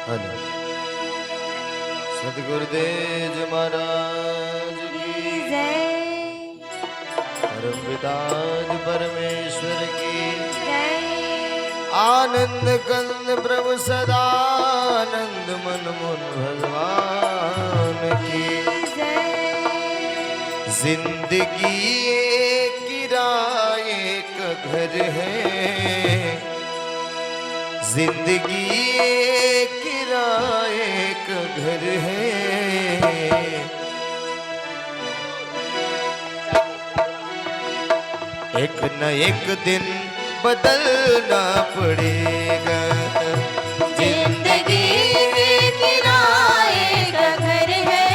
Hello. सदगुरुदेव महाराज की जय। परम पिताज परमेश्वर की जय। आनंद कंद प्रभु सदानंद मन मुन भगवान की जय। जिंदगी एक किराए का घर है, जिंदगी एक किराए का घर है। एक न एक दिन बदलना पड़ेगा, जिंदगी किराए का घर है,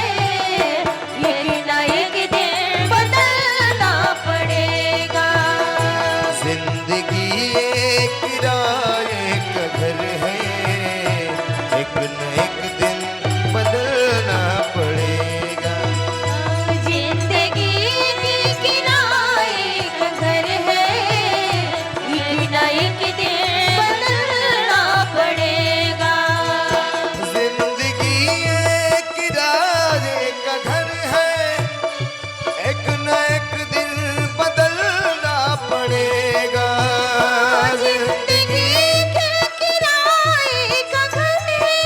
एक ना एक दिन बदलना पड़ेगा। जिंदगी एक किराए का घर है, एक न एक दिन बदलना पड़ेगा। जिंदगी किराए का घर है, एक ना एक दिन बदलना पड़ेगा। जिंदगी एक किराए का घर है, एक न एक दिन बदलना पड़ेगा। जिंदगी के किराए का घर है,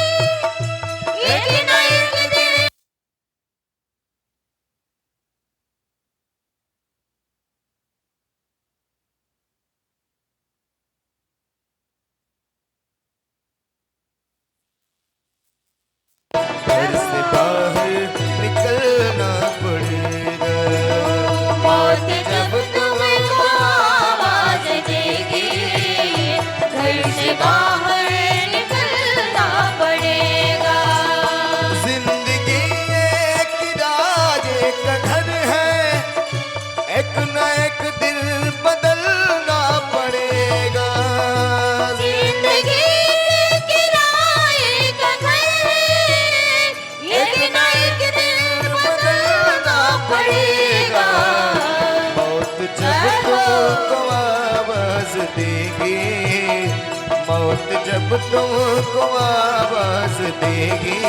एक ना एक दिन घर से बाहर निकलना पड़ेगा। मौत जब तुमको आवाज देगी, घर से बाहर निकलना पड़ेगा। जिंदगी एक किराए का घर है, एक न एक दिन बदलना पड़ेगा। जिंदगी किराए का घर है, एक ना एक दिन बदलना पड़ेगा। मौत जब तुमको आवाज देगी, मौत जब तुमको आवाज देगी,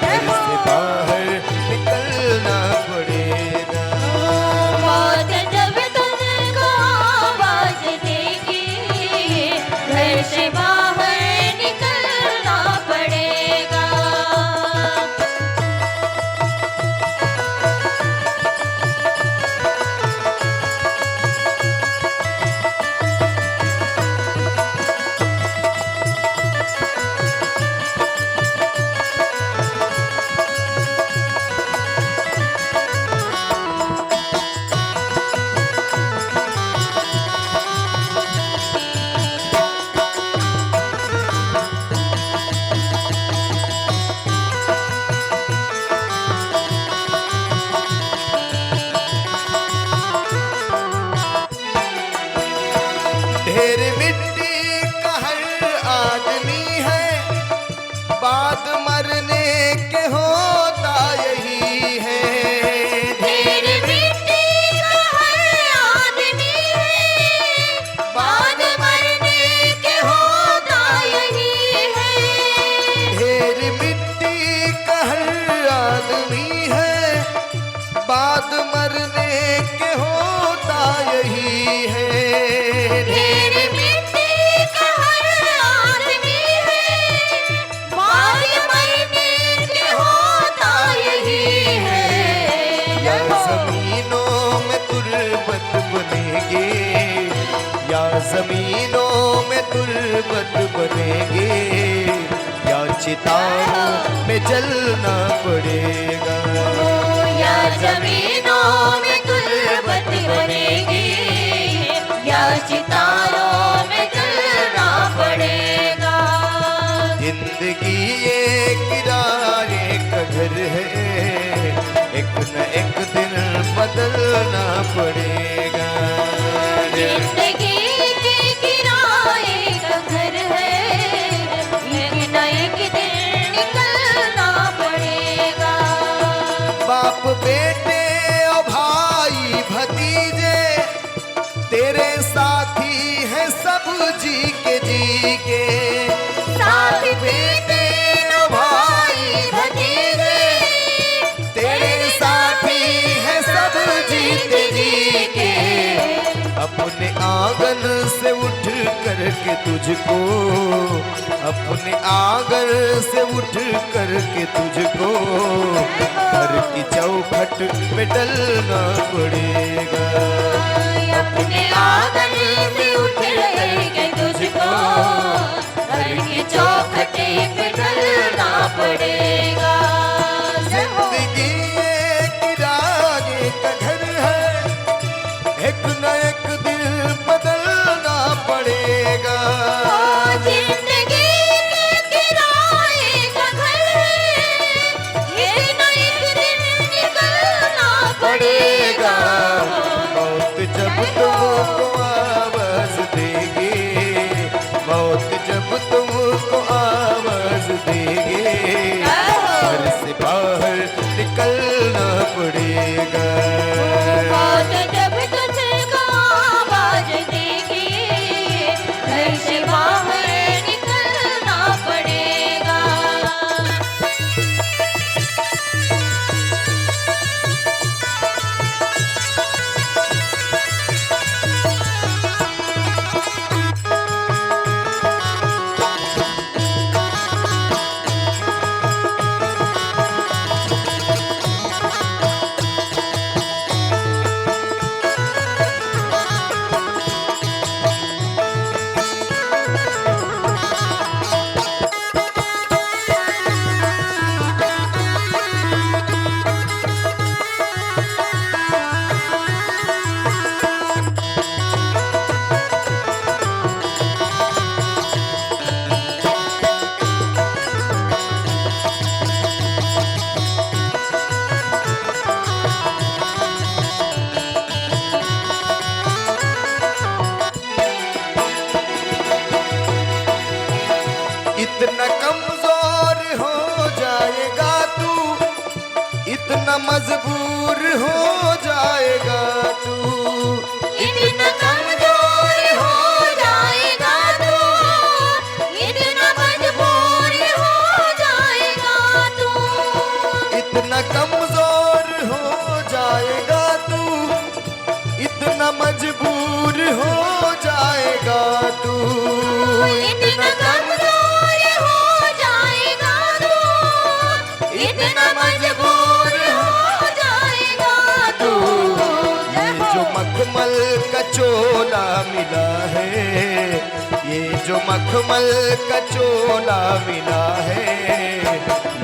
घर से बाहर निकलना पड़ेगा। मौत जब तुमको आवाज देगी, घर से बाहर निकलना पड़ेगा। ढेर मिट्टी का हर आदमी है, बाद मरने के होता यही है। ढेर मिट्टी का हर आदमी है, बाद मरने के होता यही है। ढेर मिट्टी का हर आदमी है, बाद मरने के होता यही है। ढेर मिट्टी का हर आदमी है, बाद मरने के होता यही है। या जमीनों में तुर्बत बनेंगे, या जमीनों में तुर्बत बनेंगे, या चिताओं में जलना पड़ेगा। या जमीनों में तुर्बत बनेगी, या सितारों में जलना पड़ेगा। जिंदगी एक किराए का घर है, एक न एक दिन बदलना पड़ेगा। जिंदगी के किराए का घर है, एक ना एक दिन निकलना पड़ेगा। बाप बेटे और भाई भतीजे तेरे साथी हैं सब जी के साथ बेटे अपने आंगन से उठ करके तुझको, अपने आंगन से उठ करके तुझको घर की चौखट पे डलना पड़ेगा। अपने आंगन से उठ करके तुझको घर की चौखटे पे ढलना पड़ेगा। जिंदगी एक किराए का घर है, एक न एक दिन बदलना पड़ेगा। जिंदगी के किराए का घर है, एक न एक दिन निकलना पड़ेगा। मौत जब तुमको आवाज देगी, मौत जब तुमको आवाज देगी, घर से बाहर निकलना पड़ेगा। मौत जब तुझको आवाज देगी, घर से बाहर निकलना पड़ेगा। इतना कमजोर हो जाएगा तू, इतना मजबूर हो जाएगा तू। इतना कमजोर हो जाएगा तू, इतना मजबूर हो जाएगा तू। इतना कमजोर हो जाएगा तू, इतना मजबूर हो जाएगा तू। इतना कमजोर हो जाएगा तू, इतना मजबूर हो जाएगा तू। ये जो मखमल का चोला मिला है, ये जो मखमल का चोला मिला है,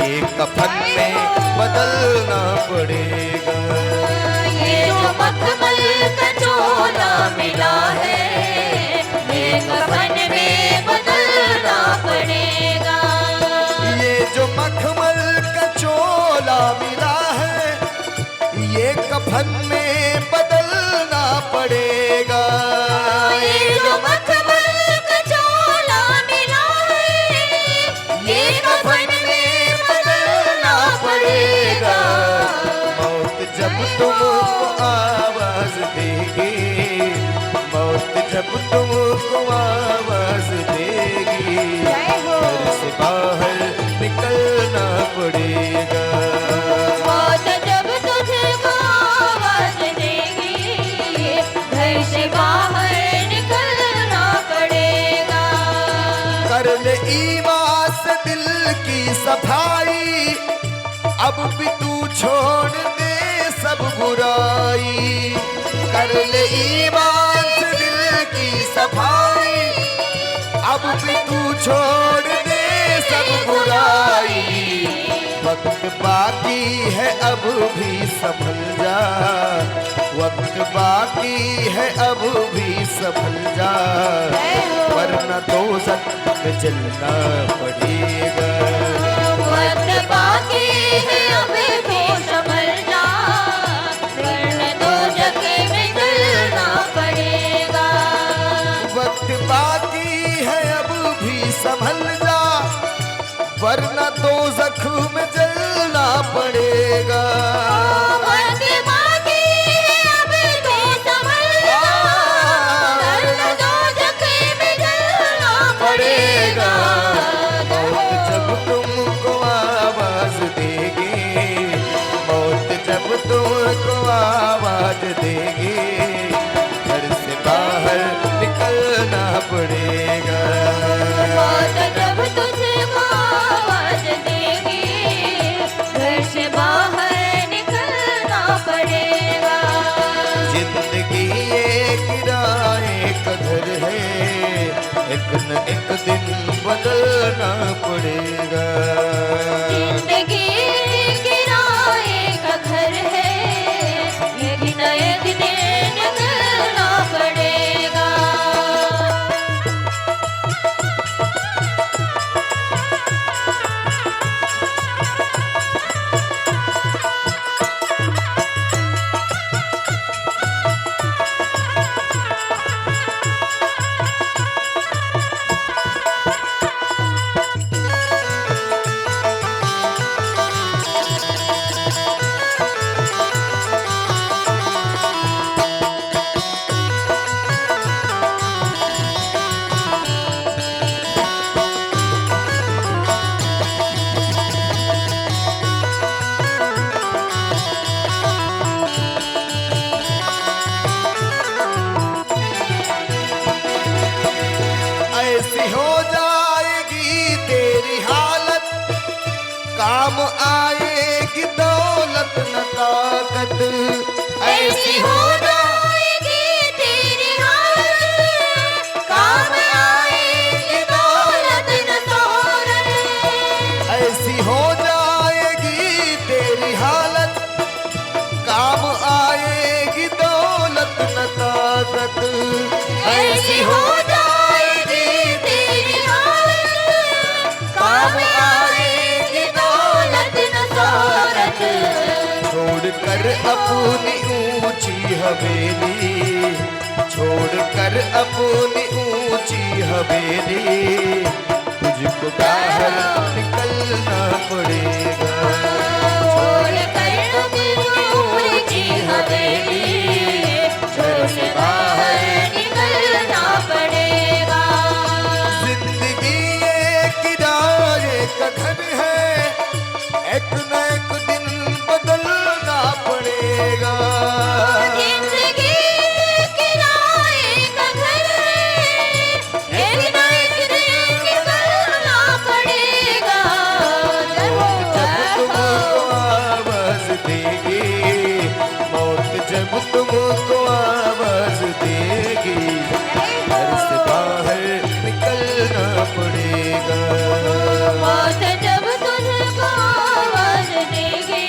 ये कफन में बदलना पड़ेगा। ये जो मखमल का चोला मिला है, ये कफन में बदलना पड़ेगा। ये जो मखमल का चोला मिला है, ये कफन में बदलना पड़ेगा। ये जो मखमल का चोला मिला है, ये कफन में बदलना पड़ेगा। मौत जब तुमको आवाज देगी, मौत जब तुमको आवाज देगी, घर से बाहर निकलना पड़ेगा। मौत जब तुझको आवाज देगी, घर से बाहर निकलना पड़ेगा। कर ले ईमान से दिल की सफाई, अब भी तू छोड़ दे सब बुराई। कर ले ईमान से दिल की सफाई, अब भी तू छोड़ दे सब बुराई। वक्त बाकी है अब भी संभल जा, वक्त बाकी है अब भी संभल जा, वरना दोज़ख में जलना पड़ेगा। वक्त बाकी है अब भी संभल जा, वरना दोज़ख में जलना पड़ेगा। वक्त बाकी है अब भी संभल जा, वरना दोज़ख में जलना पड़ेगा। वक्त बाकी है अब भी संभल जा, वरना दोज़ख में जलना पड़ेगा। मौत जब तुमको आवाज देगी, मौत जब तुमको आवाज देगी, घर से बाहर एक न एक दिन बदलना पड़ेगा। जिंदगी किराए का घर है, एक न एक दिन निकलना पड़ेगा। ऐसी हो जाएगी तेरी हालत, काम आएगी दौलत न ताकत। ऐसी हो जाएगी तेरी हालत, काम आएगी दौलत न शोहरत। ऐसी हो जाएगी तेरी हालत, काम आएगी दौलत न ताकत। ऐसी हो जाएगी तेरी हालत, काम आएगी दौलत न शोहरत। छोड़कर अपनी ऊंची हवेली, छोड़कर अपनी ऊंची हवेली, तुझको बाहर निकलना पड़ेगा। छोड़कर अपनी ऊंची हवेली, घर से बाहर निकलना पड़ेगा। जिंदगी एक किराए का घर है, एक न एक दिन बदलना पड़ेगा। जिंदगी किराए का घर है, एक न एक दिन निकलना पड़ेगा। जब तुमको आवाज देगी मौत, जब तुमको आवाज देगी, घर से बाहर निकलना पड़ेगा। मौत जब तुझको आवाज देगी,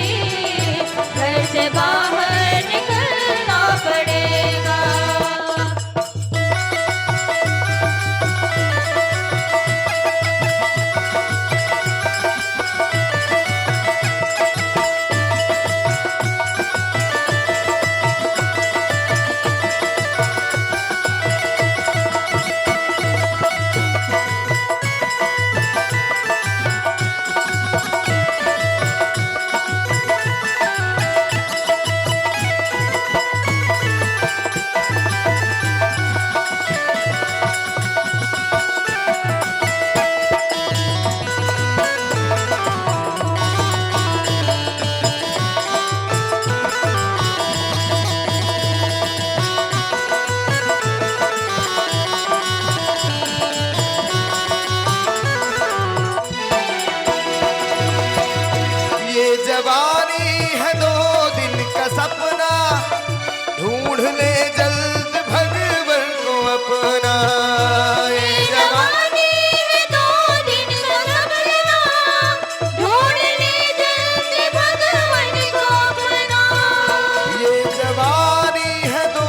घर से बाहर निकलना पड़ेगा। ये जवानी है 2 दिन का सपना, ढूंढ ले जल्द भगवन को अपना। ये जवानी है 2 दिन का सपना, ढूंढ ले जल्दी भगवन को अपना। ये जवानी है 2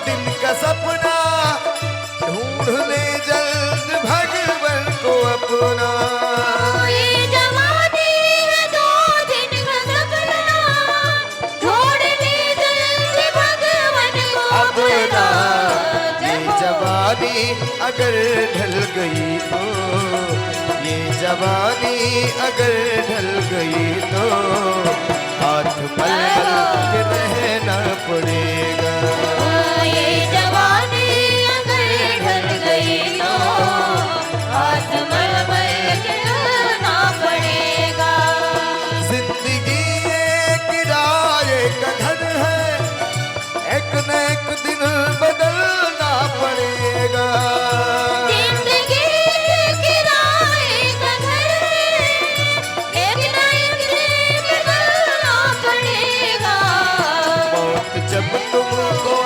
दिन का सपना, ढूंढ ले जल्द भगवन को अपना। ये जवानी है 2 दिन का सपना, ढूंढ ले जल्दी भगवन को अपना। अपना। ये जवानी अगर ढल गई तो, ये जवानी अगर ढल गई तो, हाथ मल मल के रहना पड़ेगा। ये जवानी अगर ढल गई तो, हाथ मल मल के रहना पड़ेगा। जिंदगी एक किराए का घर है, एक न एक दिन बदलना पड़ेगा। जिंदगी किराए का घर है, एक न एक दिन बदलना पड़ेगा। मौत जब तुमको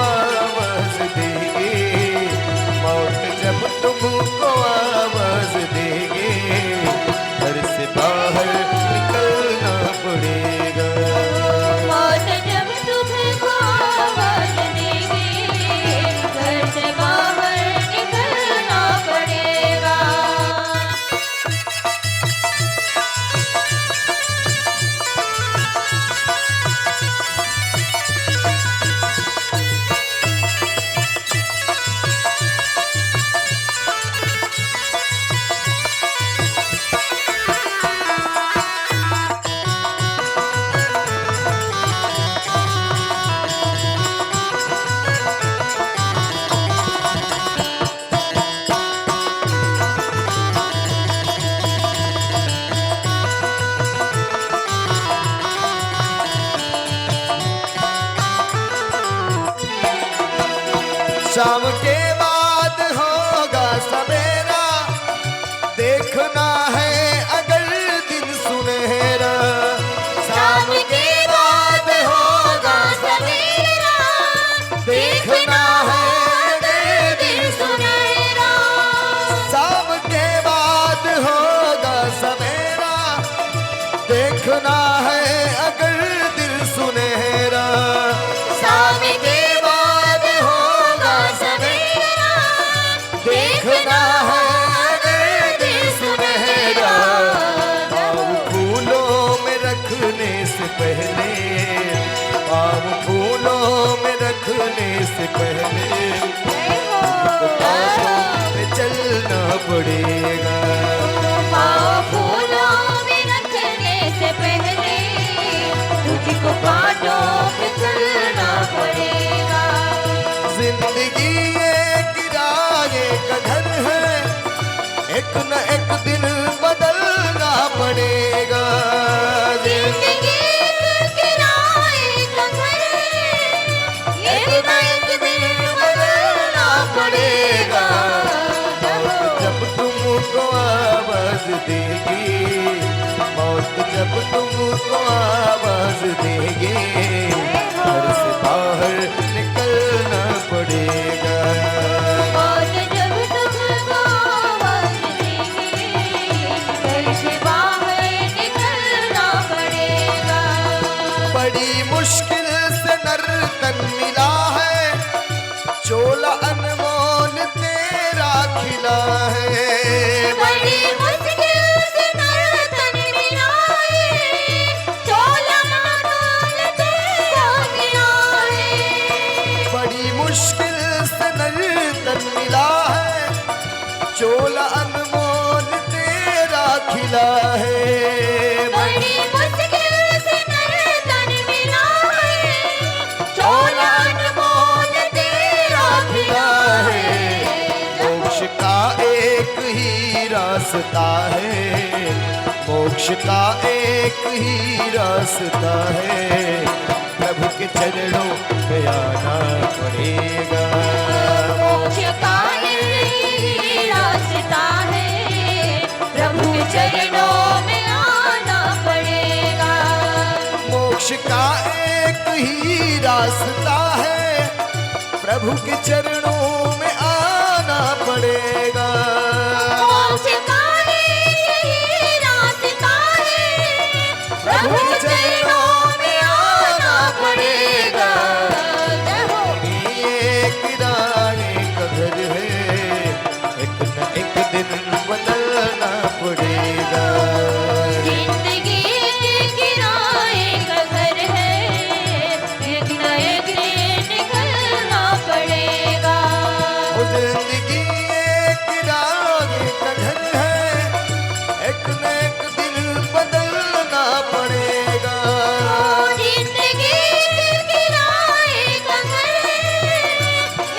शाम के बाद होगा सवेरा, देखना है अगर दिन सुनहरा। शाम के बाद होगा सवेरा, देखना है अगर दिन सुनहरा। शाम के बाद होगा सवेरा, देखना है अगर दिल सुनहरा। शाम के बाद होगा सवेरा, देखना है अगर दिल सुनहरा। पाँव फूलों में रखने से पहले, पाँव फूलों में रखने से पहले पाँवों में चलना पड़ेगा। पाँव फूलों में रखने से पहले तुझको कांटों पे चलना पड़ेगा। जिंदगी एक किराए का घर है, एक न एक दिन बदलना पड़ेगा। जिंदगी एक किराए का घर है, एक न एक दिन बदलना पड़ेगा। जब तुमको आवाज देगी मौत, जब तुमको आवाज देगी घर से बाहर निकलना पड़ेगा। मौत जब तुमको आवाज देगी, घर से बाहर निकलना पड़ेगा। बड़ी मुश्किल से नर्तन मिला है, चोला अनमोल तेरा खिला है। बड़ी मुश्किल से नर्तन मिला है, चोला अनमोल तेरा खिला है। बड़ी मुश्किल से नर्तन मिला है, चोला अनमोल तेरा खिला है। बड़ी मुश्किल से नर्तन मिला है, चोला अनमोल तेरा खिला है। मोक्ष का एक ही रास्ता है, मोक्ष का एक ही रास्ता है, प्रभु के चरणों में आना पड़ेगा। मोक्ष का यही रास्ता है, प्रभु के चरणों में आना पड़ेगा। मोक्ष का एक ही रास्ता है, प्रभु के चरणों में आना पड़ेगा। मोक्ष का यही रास्ता है, प्रभु के चरणों में आना पड़ेगा। ये किराए का घर है, एक न एक दिन बदलना पड़ेगा। जिंदगी के किराए का घर है, एक न एक दिन निकलना पड़ेगा। वो जिंदगी एक किराए का घर है, एक न एक दिन बदलना पड़ेगा। जिंदगी के किराए का घर है,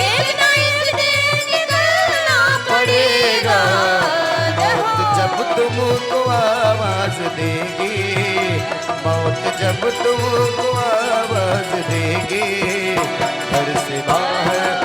एक न एक दिन निकलना पड़ेगा। मौत जब तुमको आवाज देगी, मौत जब तुमको आवाज देगी घर से बाहर